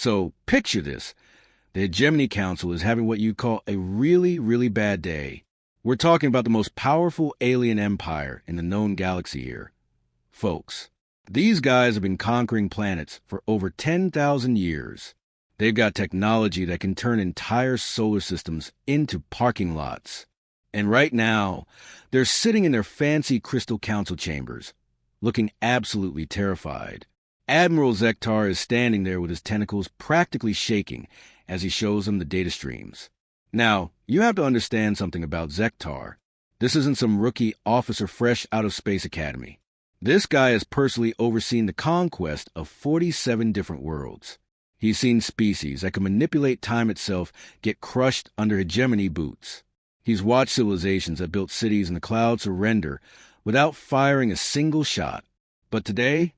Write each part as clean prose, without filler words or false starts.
So picture this. The Hegemony Council is having what you'd call a really, really bad day. We're talking about the most powerful alien empire in the known galaxy here. Folks, these guys have been conquering planets for over 10,000 years. They've got technology that can turn entire solar systems into parking lots. And right now, they're sitting in their fancy crystal council chambers, looking absolutely terrified. Admiral Zektar is standing there with his tentacles practically shaking as he shows them the data streams. Now, you have to understand something about Zektar. This isn't some rookie officer fresh out of Space Academy. This guy has personally overseen the conquest of 47 different worlds. He's seen species that can manipulate time itself get crushed under hegemony boots. He's watched civilizations that built cities in the clouds surrender without firing a single shot. But today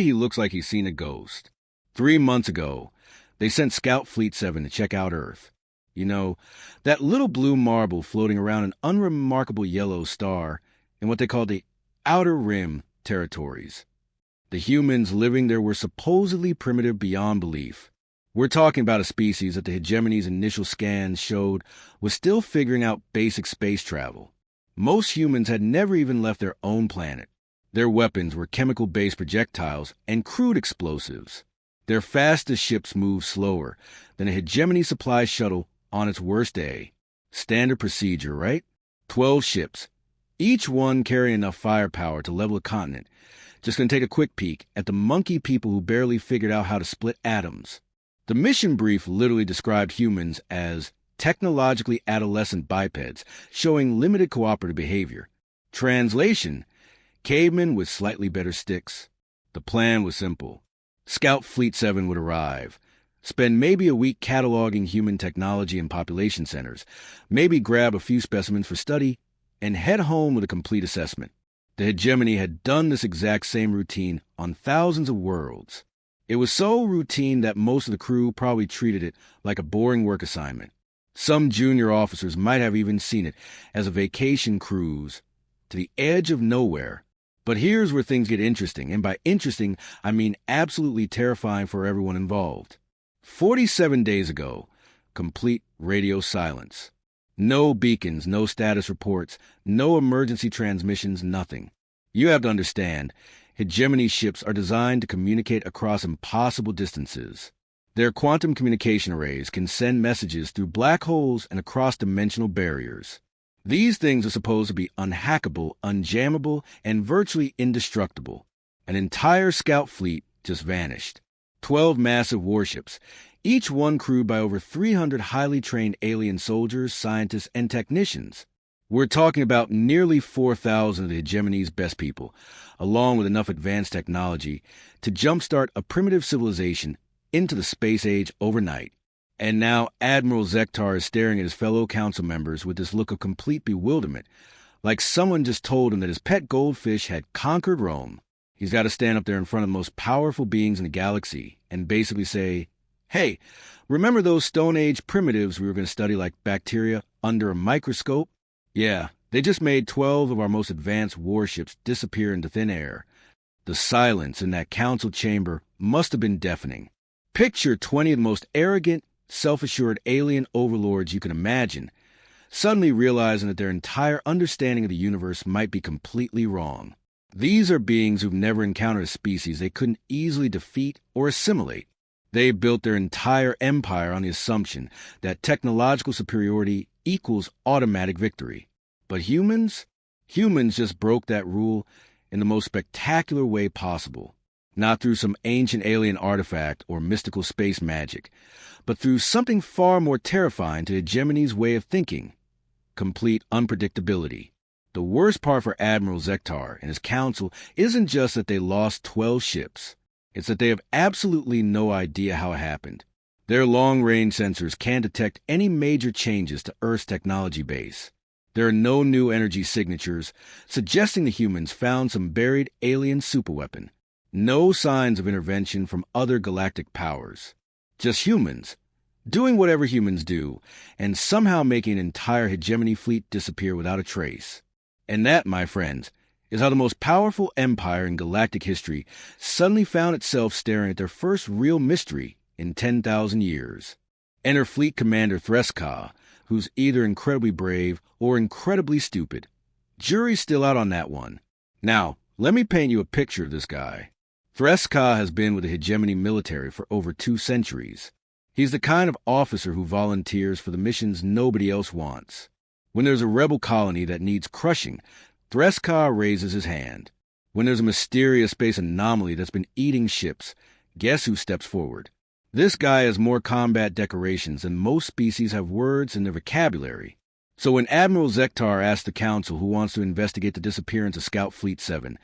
he looks like he's seen a ghost. 3 months ago, they sent Scout Fleet 7 to check out Earth. You know, that little blue marble floating around an unremarkable yellow star in what they call the Outer Rim territories. The humans living there were supposedly primitive beyond belief. We're talking about a species that the hegemony's initial scans showed was still figuring out basic space travel. Most humans had never even left their own planet. Their weapons were chemical-based projectiles and crude explosives. Their fastest ships moved slower than a hegemony supply shuttle on its worst day. Standard procedure, right? 12 ships, each one carrying enough firepower to level a continent. Just gonna take a quick peek at the monkey people who barely figured out how to split atoms. The mission brief literally described humans as technologically adolescent bipeds showing limited cooperative behavior. Translation: cavemen with slightly better sticks. The plan was simple. Scout Fleet 7 would arrive, spend maybe a week cataloging human technology in population centers, maybe grab a few specimens for study, and head home with a complete assessment. The hegemony had done this exact same routine on thousands of worlds. It was so routine that most of the crew probably treated it like a boring work assignment. Some junior officers might have even seen it as a vacation cruise to the edge of nowhere. But here's where things get interesting, and by interesting, I mean absolutely terrifying for everyone involved. 47 days ago, complete radio silence. No beacons, no status reports, no emergency transmissions, nothing. You have to understand, hegemony ships are designed to communicate across impossible distances. Their quantum communication arrays can send messages through black holes and across dimensional barriers. These things are supposed to be unhackable, unjammable, and virtually indestructible. An entire scout fleet just vanished. 12 massive warships, each one crewed by over 300 highly trained alien soldiers, scientists, and technicians. We're talking about nearly 4,000 of the hegemony's best people, along with enough advanced technology to jumpstart a primitive civilization into the space age overnight. And now Admiral Zektar is staring at his fellow council members with this look of complete bewilderment, like someone just told him that his pet goldfish had conquered Rome. He's got to stand up there in front of the most powerful beings in the galaxy and basically say, "Hey, remember those Stone Age primitives we were going to study like bacteria under a microscope? Yeah, they just made 12 of our most advanced warships disappear into thin air." The silence in that council chamber must have been deafening. Picture 20 of the most arrogant, self-assured alien overlords you can imagine, suddenly realizing that their entire understanding of the universe might be completely wrong. These are beings who've never encountered a species they couldn't easily defeat or assimilate. They built their entire empire on the assumption that technological superiority equals automatic victory. But humans just broke that rule in the most spectacular way possible. Not through some ancient alien artifact or mystical space magic, but through something far more terrifying to hegemony's way of thinking: complete unpredictability. The worst part for Admiral Zektar and his council isn't just that they lost 12 ships. It's that they have absolutely no idea how it happened. Their long-range sensors can't detect any major changes to Earth's technology base. There are no new energy signatures suggesting the humans found some buried alien superweapon. No signs of intervention from other galactic powers. Just humans, doing whatever humans do, and somehow making an entire hegemony fleet disappear without a trace. And that, my friends, is how the most powerful empire in galactic history suddenly found itself staring at their first real mystery in 10,000 years. Enter Fleet Commander Threska, who's either incredibly brave or incredibly stupid. Jury's still out on that one. Now, let me paint you a picture of this guy. Threska has been with the hegemony military for over 2 centuries. He's the kind of officer who volunteers for the missions nobody else wants. When there's a rebel colony that needs crushing, Threska raises his hand. When there's a mysterious space anomaly that's been eating ships, guess who steps forward? This guy has more combat decorations than most species have words in their vocabulary. So when Admiral Zektar asks the Council who wants to investigate the disappearance of Scout Fleet 7,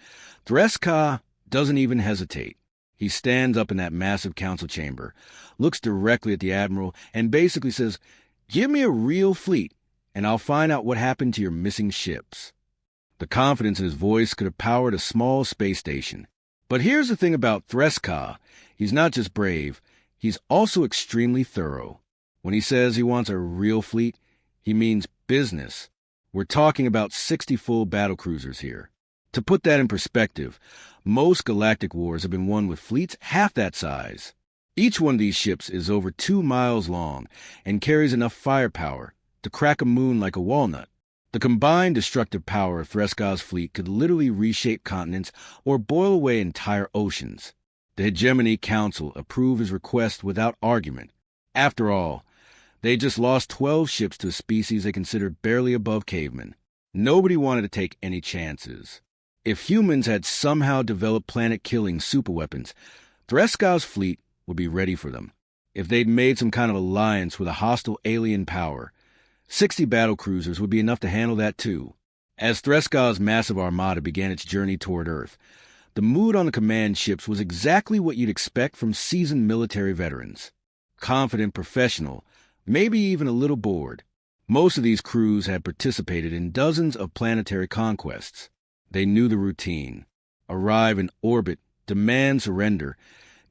Threska doesn't even hesitate. He stands up in that massive council chamber, looks directly at the Admiral, and basically says, "Give me a real fleet, and I'll find out what happened to your missing ships." The confidence in his voice could have powered a small space station. But here's the thing about Threska. He's not just brave, he's also extremely thorough. When he says he wants a real fleet, he means business. We're talking about 60 full battlecruisers here. To put that in perspective, most galactic wars have been won with fleets half that size. Each one of these ships is over 2 miles long and carries enough firepower to crack a moon like a walnut. The combined destructive power of Threska's fleet could literally reshape continents or boil away entire oceans. The Hegemony Council approved his request without argument. After all, they just lost 12 ships to a species they considered barely above cavemen. Nobody wanted to take any chances. If humans had somehow developed planet-killing superweapons, Threska's fleet would be ready for them. If they'd made some kind of alliance with a hostile alien power, 60 battlecruisers would be enough to handle that too. As Threska's massive armada began its journey toward Earth, the mood on the command ships was exactly what you'd expect from seasoned military veterans. Confident, professional, maybe even a little bored. Most of these crews had participated in dozens of planetary conquests. They knew the routine. Arrive in orbit, demand surrender,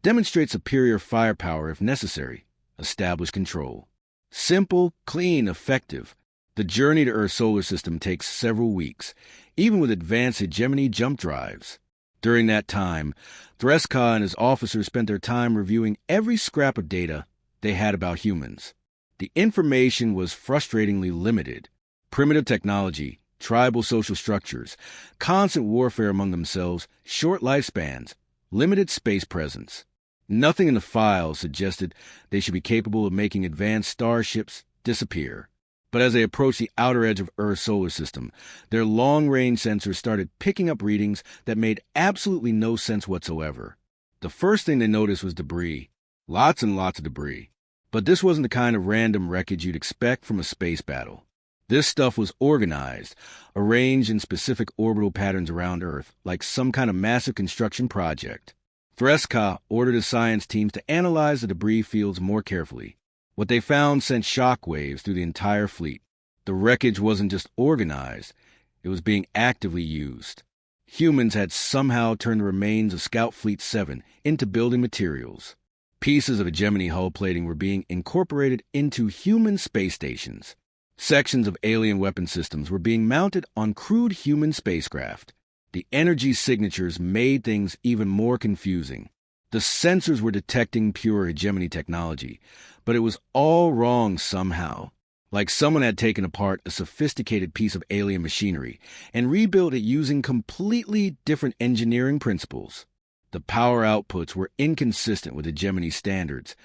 demonstrate superior firepower if necessary, establish control. Simple, clean, effective. The journey to Earth's solar system takes several weeks, even with advanced hegemony jump drives. During that time, Threska and his officers spent their time reviewing every scrap of data they had about humans. The information was frustratingly limited. Primitive technology, tribal social structures, constant warfare among themselves, short lifespans, limited space presence. Nothing in the files suggested they should be capable of making advanced starships disappear. But as they approached the outer edge of Earth's solar system, their long-range sensors started picking up readings that made absolutely no sense whatsoever. The first thing they noticed was debris. Lots and lots of debris. But this wasn't the kind of random wreckage you'd expect from a space battle. This stuff was organized, arranged in specific orbital patterns around Earth, like some kind of massive construction project. Threska ordered his science teams to analyze the debris fields more carefully. What they found sent shockwaves through the entire fleet. The wreckage wasn't just organized, it was being actively used. Humans had somehow turned the remains of Scout Fleet 7 into building materials. Pieces of hegemony hull plating were being incorporated into human space stations. Sections of alien weapon systems were being mounted on crude human spacecraft. The energy signatures made things even more confusing. The sensors were detecting pure hegemony technology, but it was all wrong somehow. Like someone had taken apart a sophisticated piece of alien machinery and rebuilt it using completely different engineering principles. The power outputs were inconsistent with hegemony standards,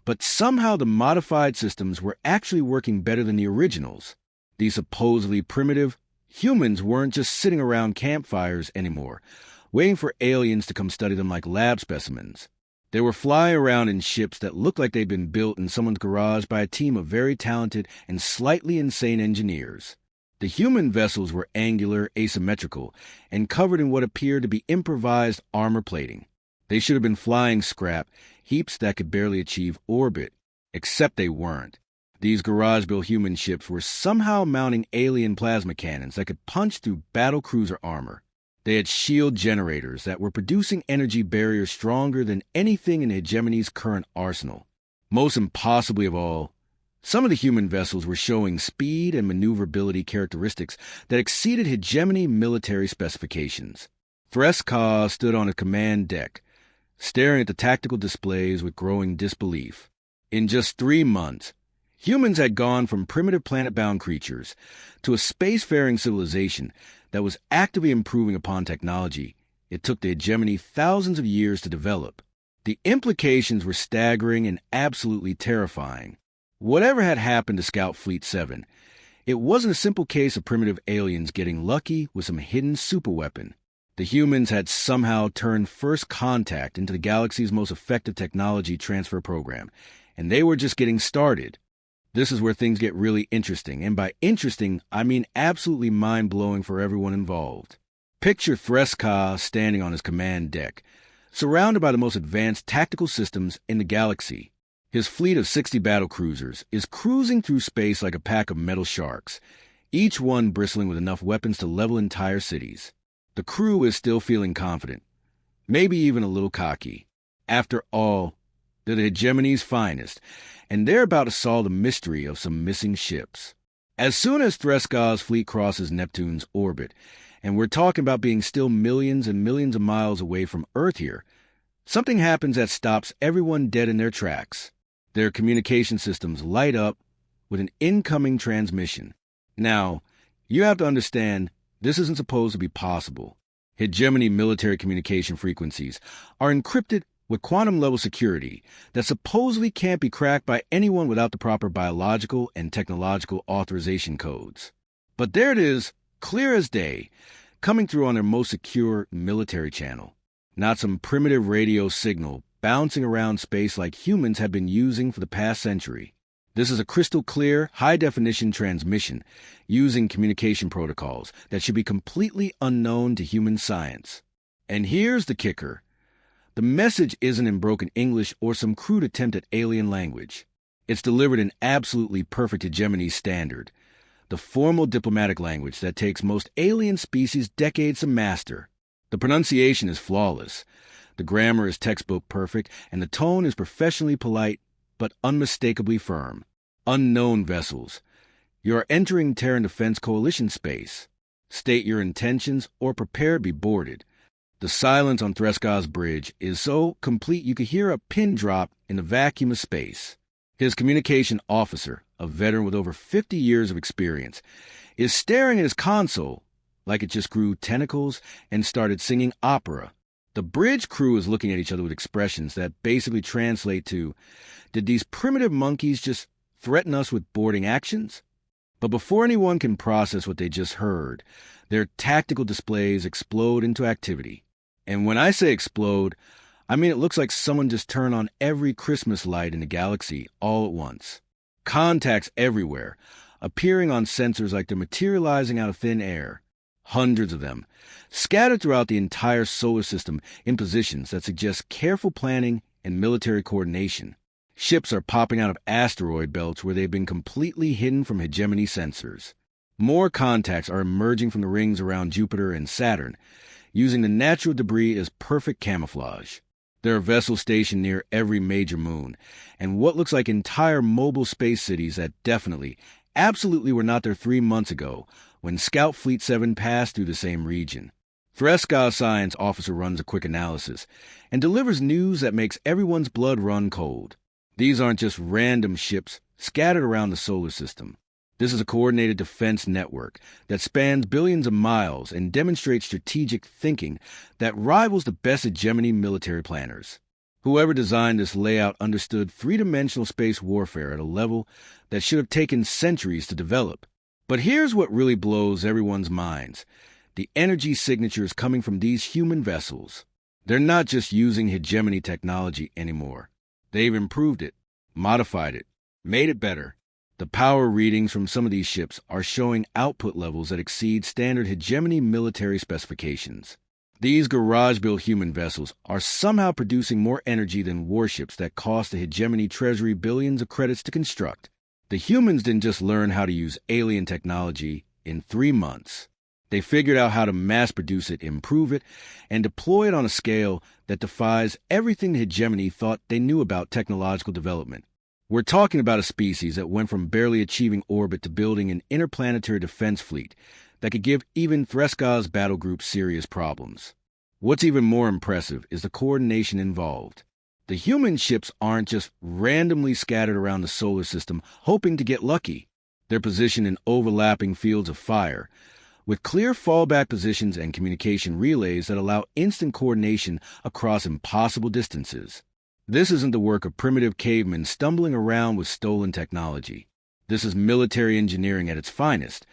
but somehow the modified systems were actually working better than the originals. These supposedly primitive humans weren't just sitting around campfires anymore, waiting for aliens to come study them like lab specimens. They were flying around in ships that looked like they'd been built in someone's garage by a team of very talented and slightly insane engineers. The human vessels were angular, asymmetrical, and covered in what appeared to be improvised armor plating. They should have been flying scrap, heaps that could barely achieve orbit, except they weren't. These garage-built human ships were somehow mounting alien plasma cannons that could punch through battlecruiser armor. They had shield generators that were producing energy barriers stronger than anything in hegemony's current arsenal. Most impossibly of all, some of the human vessels were showing speed and maneuverability characteristics that exceeded hegemony military specifications. Threska stood on a command deck, staring at the tactical displays with growing disbelief. In just 3 months, humans had gone from primitive planet-bound creatures to a spacefaring civilization that was actively improving upon technology it took the hegemony thousands of years to develop. The implications were staggering and absolutely terrifying. Whatever had happened to Scout Fleet 7, it wasn't a simple case of primitive aliens getting lucky with some hidden superweapon. The humans had somehow turned First Contact into the galaxy's most effective technology transfer program, and they were just getting started. This is where things get really interesting, and by interesting, I mean absolutely mind-blowing for everyone involved. Picture Threska standing on his command deck, surrounded by the most advanced tactical systems in the galaxy. His fleet of 60 battlecruisers is cruising through space like a pack of metal sharks, each one bristling with enough weapons to level entire cities. The crew is still feeling confident, maybe even a little cocky. After all, they're the hegemony's finest, and they're about to solve the mystery of some missing ships. As soon as Threska's fleet crosses Neptune's orbit, and we're talking about being still millions and millions of miles away from Earth here, something happens that stops everyone dead in their tracks. Their communication systems light up with an incoming transmission. Now, you have to understand, this isn't supposed to be possible. Hegemony military communication frequencies are encrypted with quantum-level security that supposedly can't be cracked by anyone without the proper biological and technological authorization codes. But there it is, clear as day, coming through on their most secure military channel. Not some primitive radio signal bouncing around space like humans have been using for the past century. This is a crystal-clear, high-definition transmission using communication protocols that should be completely unknown to human science. And here's the kicker. The message isn't in broken English or some crude attempt at alien language. It's delivered in absolutely perfect hegemony standard, the formal diplomatic language that takes most alien species decades to master. The pronunciation is flawless, the grammar is textbook perfect, and the tone is professionally polite but unmistakably firm. Unknown vessels. You are entering Terran Defense Coalition space. State your intentions or prepare to be boarded. The silence on Threska's bridge is so complete you could hear a pin drop in the vacuum of space. His communication officer, a veteran with over 50 years of experience, is staring at his console like it just grew tentacles and started singing opera. The bridge crew is looking at each other with expressions that basically translate to, did these primitive monkeys just threaten us with boarding actions? But before anyone can process what they just heard, their tactical displays explode into activity. And when I say explode, I mean it looks like someone just turned on every Christmas light in the galaxy all at once. Contacts everywhere, appearing on sensors like they're materializing out of thin air. Hundreds of them, scattered throughout the entire solar system in positions that suggest careful planning and military coordination. Ships are popping out of asteroid belts where they've been completely hidden from hegemony sensors. More contacts are emerging from the rings around Jupiter and Saturn, using the natural debris as perfect camouflage. There are vessels stationed near every major moon, and what looks like entire mobile space cities that definitely, absolutely were not there 3 months ago when Scout Fleet 7 passed through the same region. Threska's science officer runs a quick analysis and delivers news that makes everyone's blood run cold. These aren't just random ships scattered around the solar system. This is a coordinated defense network that spans billions of miles and demonstrates strategic thinking that rivals the best hegemony military planners. Whoever designed this layout understood three-dimensional space warfare at a level that should have taken centuries to develop. But here's what really blows everyone's minds. The energy signatures coming from these human vessels. They're not just using hegemony technology anymore. They've improved it, modified it, made it better. The power readings from some of these ships are showing output levels that exceed standard hegemony military specifications. These garage-built human vessels are somehow producing more energy than warships that cost the hegemony treasury billions of credits to construct. The humans didn't just learn how to use alien technology in 3 months. They figured out how to mass-produce it, improve it, and deploy it on a scale that defies everything the hegemony thought they knew about technological development. We're talking about a species that went from barely achieving orbit to building an interplanetary defense fleet that could give even Threska's battle group serious problems. What's even more impressive is the coordination involved. The human ships aren't just randomly scattered around the solar system hoping to get lucky. They're positioned in overlapping fields of fire, with clear fallback positions and communication relays that allow instant coordination across impossible distances. This isn't the work of primitive cavemen stumbling around with stolen technology. This is military engineering at its finest,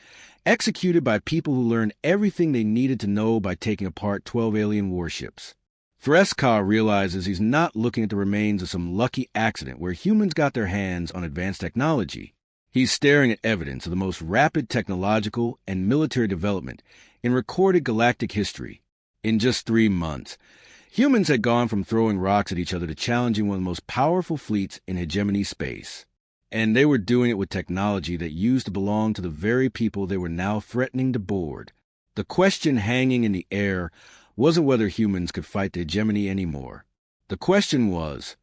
executed by people who learned everything they needed to know by taking apart 12 alien warships. Threska realizes he's not looking at the remains of some lucky accident where humans got their hands on advanced technology. He's staring at evidence of the most rapid technological and military development in recorded galactic history. In just 3 months, humans had gone from throwing rocks at each other to challenging one of the most powerful fleets in hegemony space. And they were doing it with technology that used to belong to the very people they were now threatening to board. The question hanging in the air wasn't whether humans could fight the hegemony anymore. The question was,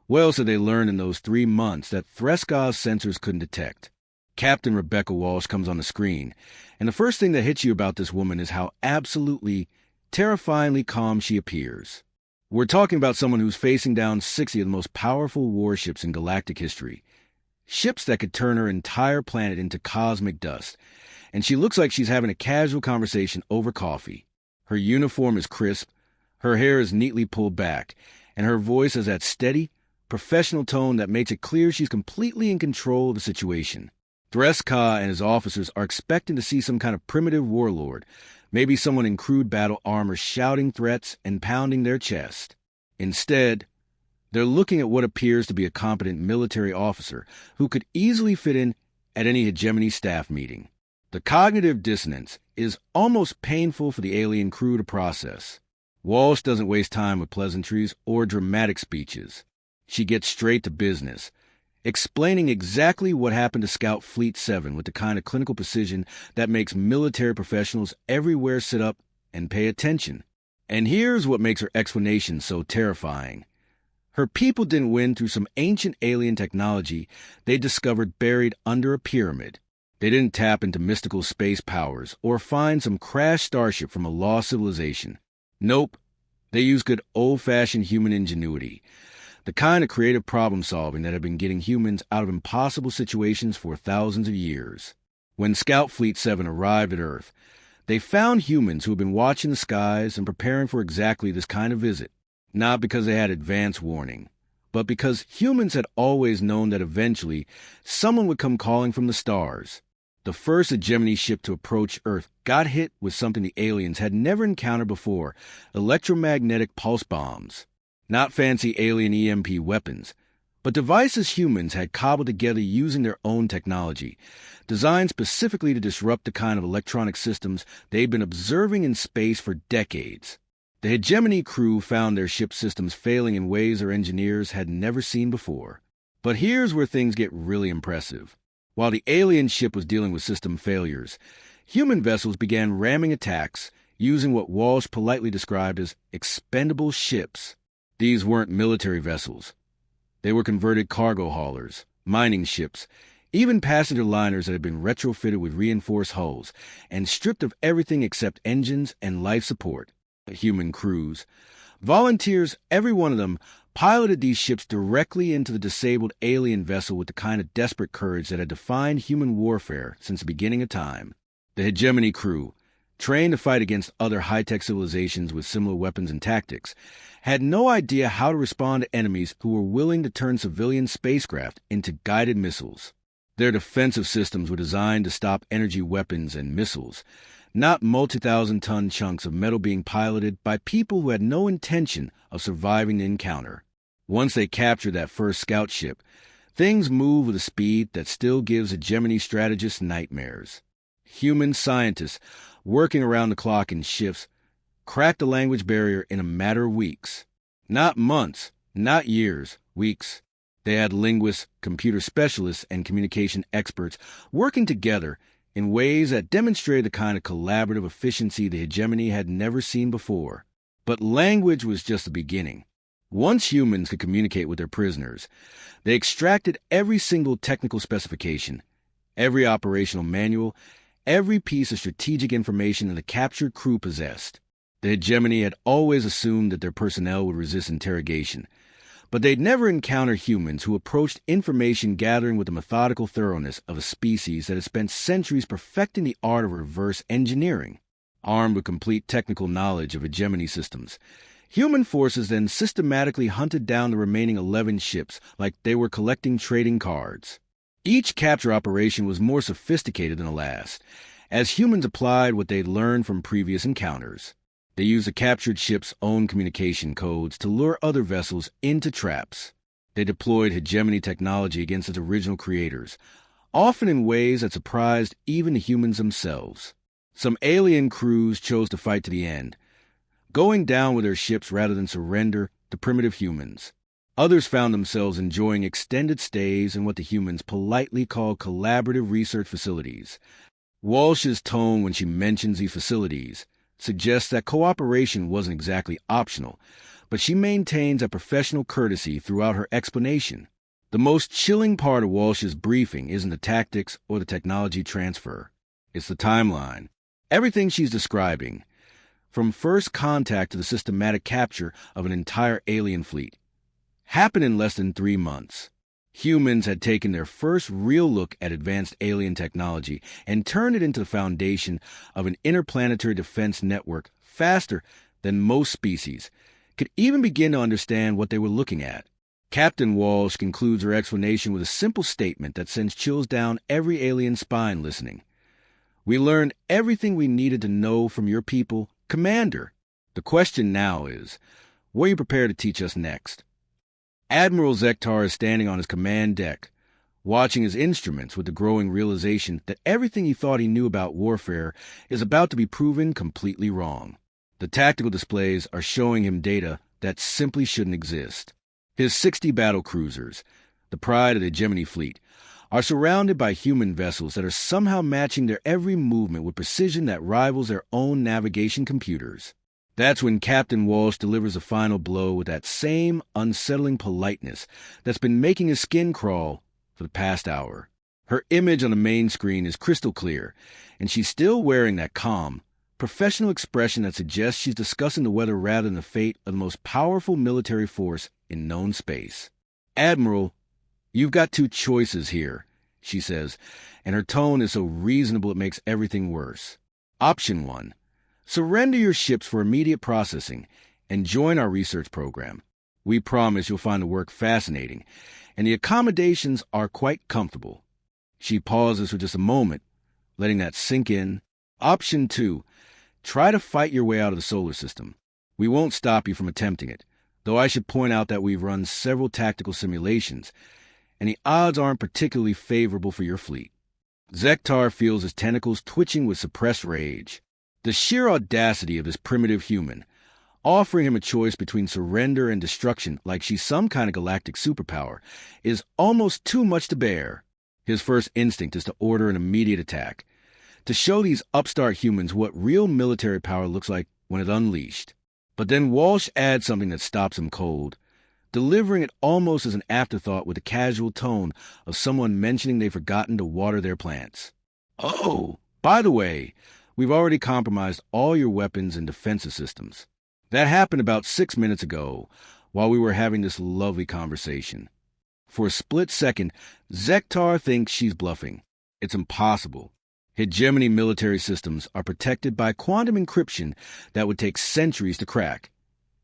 what else had they learned in those 3 months that Threska's sensors couldn't detect? Captain Rebecca Walsh comes on the screen, and the first thing that hits you about this woman is how absolutely, terrifyingly calm she appears. We're talking about someone who's facing down 60 of the most powerful warships in galactic history, ships that could turn her entire planet into cosmic dust, and she looks like she's having a casual conversation over coffee. Her uniform is crisp, her hair is neatly pulled back, and her voice has that steady, professional tone that makes it clear she's completely in control of the situation. Threska and his officers are expecting to see some kind of primitive warlord, maybe someone in crude battle armor shouting threats and pounding their chest. Instead, they're looking at what appears to be a competent military officer who could easily fit in at any hegemony staff meeting. The cognitive dissonance is almost painful for the alien crew to process. Walsh doesn't waste time with pleasantries or dramatic speeches. She gets straight to business, explaining exactly what happened to Scout Fleet 7 with the kind of clinical precision that makes military professionals everywhere sit up and pay attention. And here's what makes her explanation so terrifying. Her people didn't win through some ancient alien technology they discovered buried under a pyramid. They didn't tap into mystical space powers or find some crashed starship from a lost civilization. Nope, they used good old-fashioned human ingenuity, the kind of creative problem-solving that had been getting humans out of impossible situations for thousands of years. When Scout Fleet 7 arrived at Earth, they found humans who had been watching the skies and preparing for exactly this kind of visit, not because they had advance warning, but because humans had always known that eventually someone would come calling from the stars. The first hegemony ship to approach Earth got hit with something the aliens had never encountered before, electromagnetic pulse bombs. Not fancy alien EMP weapons, but devices humans had cobbled together using their own technology, designed specifically to disrupt the kind of electronic systems they'd been observing in space for decades. The hegemony crew found their ship systems failing in ways their engineers had never seen before. But here's where things get really impressive. While the alien ship was dealing with system failures, human vessels began ramming attacks using what Walsh politely described as expendable ships. These weren't military vessels. They were converted cargo haulers, mining ships, even passenger liners that had been retrofitted with reinforced hulls and stripped of everything except engines and life support. Human crews. Volunteers, every one of them, piloted these ships directly into the disabled alien vessel with the kind of desperate courage that had defined human warfare since the beginning of time. The hegemony crew, trained to fight against other high-tech civilizations with similar weapons and tactics, had no idea how to respond to enemies who were willing to turn civilian spacecraft into guided missiles. Their defensive systems were designed to stop energy weapons and missiles, not multi-thousand-ton chunks of metal being piloted by people who had no intention of surviving the encounter. Once they captured that first scout ship, things moved with a speed that still gives hegemony strategists nightmares. Human scientists, working around the clock in shifts, cracked the language barrier in a matter of weeks. Not months, not years, weeks. They had linguists, computer specialists, and communication experts working together in ways that demonstrated the kind of collaborative efficiency the hegemony had never seen before. But language was just the beginning. Once humans could communicate with their prisoners, they extracted every single technical specification, every operational manual, every piece of strategic information that the captured crew possessed. The hegemony had always assumed that their personnel would resist interrogation, but they'd never encounter humans who approached information gathering with the methodical thoroughness of a species that had spent centuries perfecting the art of reverse engineering. Armed with complete technical knowledge of hegemony systems, human forces then systematically hunted down the remaining 11 ships like they were collecting trading cards. Each capture operation was more sophisticated than the last, as humans applied what they'd learned from previous encounters. They used the captured ship's own communication codes to lure other vessels into traps. They deployed hegemony technology against its original creators, often in ways that surprised even the humans themselves. Some alien crews chose to fight to the end, going down with their ships rather than surrender to primitive humans. Others found themselves enjoying extended stays in what the humans politely call collaborative research facilities. Walsh's tone when she mentions these facilities suggests that cooperation wasn't exactly optional, but she maintains a professional courtesy throughout her explanation. The most chilling part of Walsh's briefing isn't the tactics or the technology transfer. It's the timeline. Everything she's describing, from first contact to the systematic capture of an entire alien fleet, happened in less than 3 months. Humans had taken their first real look at advanced alien technology and turned it into the foundation of an interplanetary defense network faster than most species could even begin to understand what they were looking at. Captain Walsh concludes her explanation with a simple statement that sends chills down every alien spine listening. "We learned everything we needed to know from your people, Commander. The question now is, what are you prepared to teach us next?" Admiral Zektar is standing on his command deck, watching his instruments with the growing realization that everything he thought he knew about warfare is about to be proven completely wrong. The tactical displays are showing him data that simply shouldn't exist. His 60 battle cruisers, the pride of the hegemony fleet, are surrounded by human vessels that are somehow matching their every movement with precision that rivals their own navigation computers. That's when Captain Walsh delivers a final blow with that same unsettling politeness that's been making his skin crawl for the past hour. Her image on the main screen is crystal clear, and she's still wearing that calm, professional expression that suggests she's discussing the weather rather than the fate of the most powerful military force in known space. "Admiral, you've got 2 choices here," she says, and her tone is so reasonable it makes everything worse. Option 1. Surrender your ships for immediate processing and join our research program. We promise you'll find the work fascinating, and the accommodations are quite comfortable. She pauses for just a moment, letting that sink in. Option 2. Try to fight your way out of the solar system. We won't stop you from attempting it, though I should point out that we've run several tactical simulations, and the odds aren't particularly favorable for your fleet. Zektar feels his tentacles twitching with suppressed rage. The sheer audacity of this primitive human, offering him a choice between surrender and destruction like she's some kind of galactic superpower, is almost too much to bear. His first instinct is to order an immediate attack, to show these upstart humans what real military power looks like when it's unleashed. But then Walsh adds something that stops him cold, delivering it almost as an afterthought with the casual tone of someone mentioning they've forgotten to water their plants. "Oh, by the way, we've already compromised all your weapons and defensive systems. That happened about 6 minutes ago while we were having this lovely conversation." For a split second, Zektar thinks she's bluffing. It's impossible. Hegemony military systems are protected by quantum encryption that would take centuries to crack,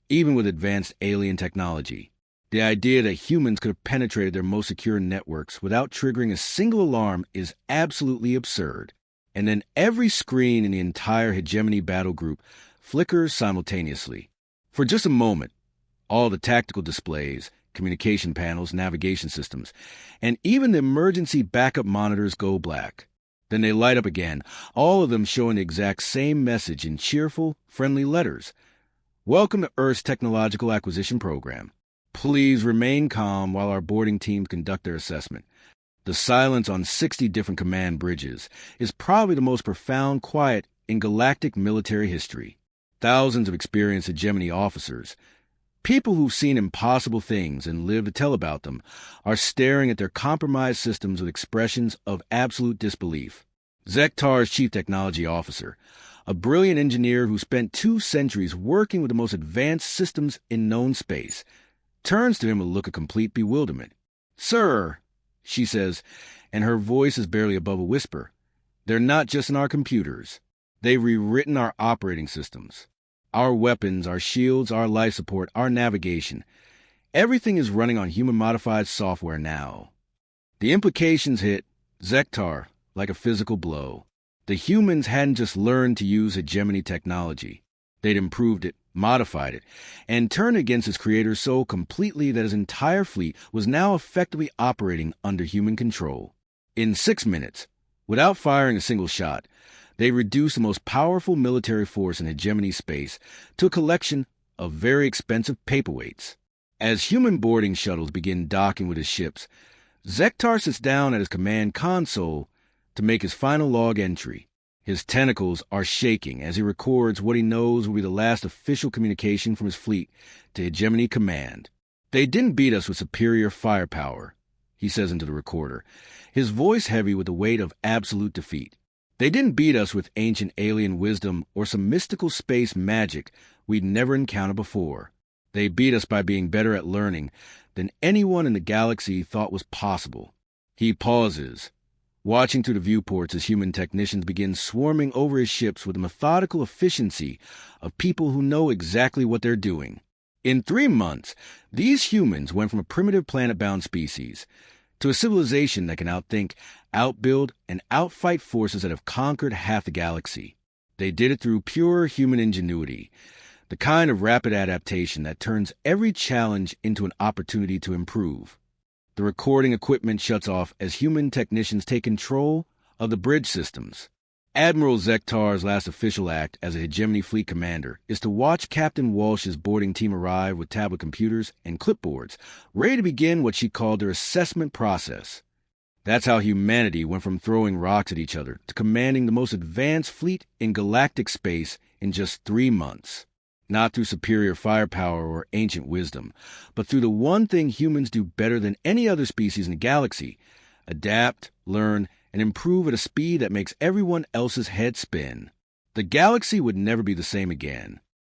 even with advanced alien technology. The idea that humans could have penetrated their most secure networks without triggering a single alarm is absolutely absurd. And then every screen in the entire hegemony battle group flickers simultaneously. For just a moment, all the tactical displays, communication panels, navigation systems, and even the emergency backup monitors go black. Then they light up again, all of them showing the exact same message in cheerful, friendly letters. "Welcome to Earth's Technological Acquisition Program. Please remain calm while our boarding teams conduct their assessment." The silence on 60 different command bridges is probably the most profound quiet in galactic military history. Thousands of experienced hegemony officers, people who've seen impossible things and lived to tell about them, are staring at their compromised systems with expressions of absolute disbelief. Zektar's chief technology officer, a brilliant engineer who spent 2 centuries working with the most advanced systems in known space, turns to him with a look of complete bewilderment. "Sir," she says, and her voice is barely above a whisper, "they're not just in our computers. They've rewritten our operating systems. Our weapons, our shields, our life support, our navigation. Everything is running on human-modified software now." The implications hit Zektar like a physical blow. The humans hadn't just learned to use hegemony technology. They'd improved it, modified it, and turned against its creator so completely that his entire fleet was now effectively operating under human control. In 6 minutes, without firing a single shot, they reduced the most powerful military force in hegemony space to a collection of very expensive paperweights. As human boarding shuttles begin docking with his ships, Zektar sits down at his command console to make his final log entry. His tentacles are shaking as he records what he knows will be the last official communication from his fleet to Hegemony Command. "They didn't beat us with superior firepower," he says into the recorder, his voice heavy with the weight of absolute defeat. "They didn't beat us with ancient alien wisdom or some mystical space magic we'd never encountered before. They beat us by being better at learning than anyone in the galaxy thought was possible." He pauses, watching through the viewports as human technicians begin swarming over his ships with the methodical efficiency of people who know exactly what they're doing. In 3 months, these humans went from a primitive planet-bound species to a civilization that can outthink, outbuild, and outfight forces that have conquered half the galaxy. They did it through pure human ingenuity, the kind of rapid adaptation that turns every challenge into an opportunity to improve. The recording equipment shuts off as human technicians take control of the bridge systems. Admiral Zektar's last official act as a Hegemony Fleet commander is to watch Captain Walsh's boarding team arrive with tablet computers and clipboards, ready to begin what she called their assessment process. That's how humanity went from throwing rocks at each other to commanding the most advanced fleet in galactic space in just 3 months. Not through superior firepower or ancient wisdom, but through the one thing humans do better than any other species in the galaxy: adapt, learn, and improve at a speed that makes everyone else's head spin. The galaxy would never be the same again.